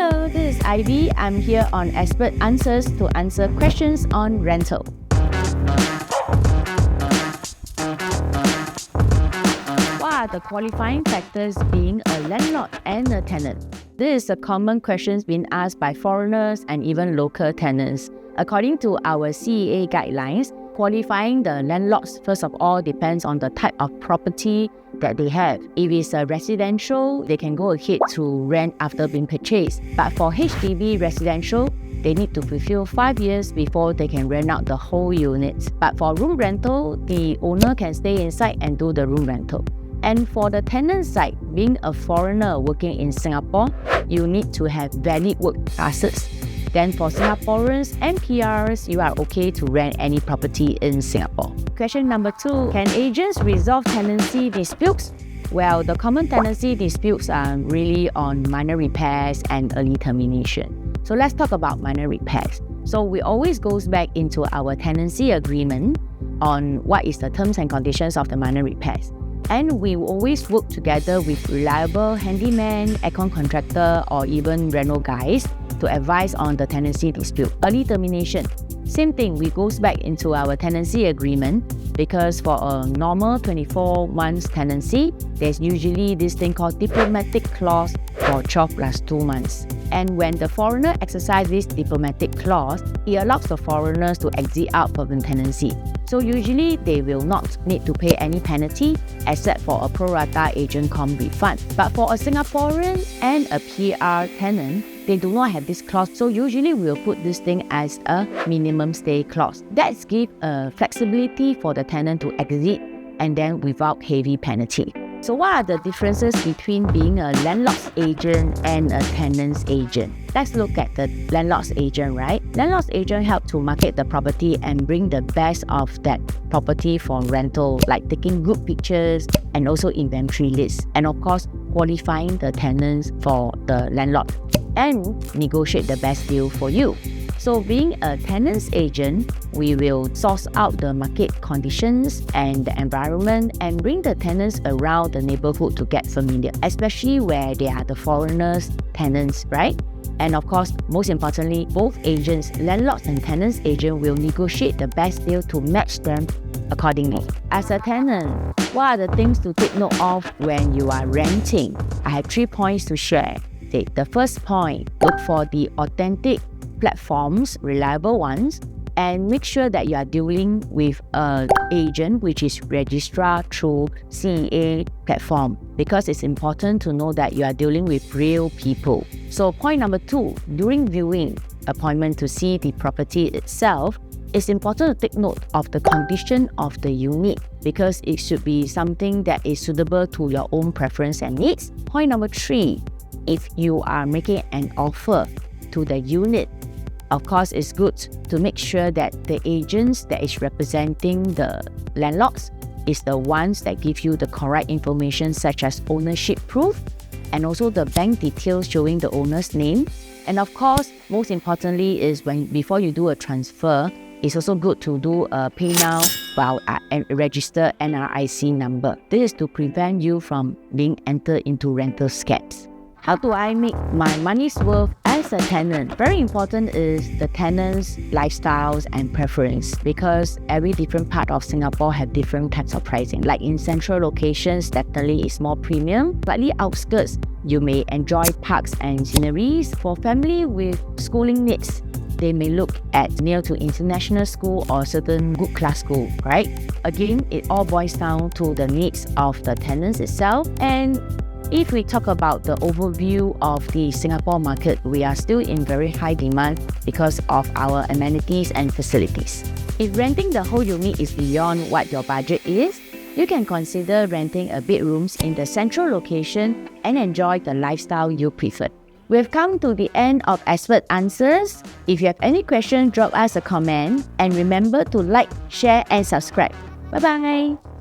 Hello, this is Ivy. I'm here on Expert Answers to answer questions on rental. What are the qualifying factors being a landlord and a tenant? This is a common question being asked by foreigners and even local tenants. According to our CEA guidelines, qualifying the landlords first of all depends on the type of property that they have. If it's a residential, they can go ahead to rent after being purchased. But for HDB residential, they need to fulfill 5 years before they can rent out the whole unit. But for room rental, the owner can stay inside and do the room rental. And for the tenant side, being a foreigner working in Singapore, you need to have valid work passes. Then for Singaporeans and PRs, you are okay to rent any property in Singapore. Question number 2, can agents resolve tenancy disputes? Well, the common tenancy disputes are really on minor repairs and early termination. So let's talk about minor repairs. So we always goes back into our tenancy agreement on what is the terms and conditions of the minor repairs. And we will always work together with reliable handyman, aircon contractor, or even rental guys to advise on the tenancy dispute. Early termination. Same thing, we goes back into our tenancy agreement because for a normal 24 months tenancy, there's usually this thing called diplomatic clause for 12 plus 2 months. And when the foreigner exercises this diplomatic clause, it allows the foreigners to exit out from the tenancy. So usually they will not need to pay any penalty except for a pro rata agent com refund. But for a Singaporean and a PR tenant, they do not have this clause, so usually we'll put this thing as a minimum stay clause. That gives flexibility for the tenant to exit and then without heavy penalty. So what are the differences between being a landlord's agent and a tenant's agent? Let's look at the landlord's agent, right? Landlord's agent help to market the property and bring the best of that property for rental, like taking good pictures and also inventory lists. And of course, qualifying the tenants for the landlord and negotiate the best deal for you. So being a tenant's agent, we will source out the market conditions and the environment and bring the tenants around the neighborhood to get familiar, especially where they are the foreigners' tenants, right? And of course, most importantly, both agents, landlords and tenants agent will negotiate the best deal to match them accordingly. As a tenant, what are the things to take note of when you are renting? I have 3 points to share. The first point, look for the authentic platforms, reliable ones, and make sure that you are dealing with an agent which is registered through CEA platform, because it's important to know that you are dealing with real people. So point number 2, during viewing appointment to see the property itself, it's important to take note of the condition of the unit because it should be something that is suitable to your own preference and needs. Point number 3, if you are making an offer to the unit, of course, it's good to make sure that the agents that is representing the landlords is the ones that give you the correct information such as ownership proof and also the bank details showing the owner's name. And of course, most importantly is before you do a transfer, it's also good to do a pay now while register NRIC number. This is to prevent you from being entered into rental scams. How do I make my money's worth as a tenant? Very important is the tenant's lifestyles and preference because every different part of Singapore have different types of pricing. Like in central locations, definitely is more premium. Slightly outskirts, you may enjoy parks and sceneries. For family with schooling needs, they may look at near to international school or certain good class school, right? Again, it all boils down to the needs of the tenants itself. And if we talk about the overview of the Singapore market, we are still in very high demand because of our amenities and facilities. If renting the whole unit is beyond what your budget is, you can consider renting a bedrooms in the central location and enjoy the lifestyle you prefer. We have come to the end of Expert Answers. If you have any questions, drop us a comment and remember to like, share and subscribe. Bye-bye!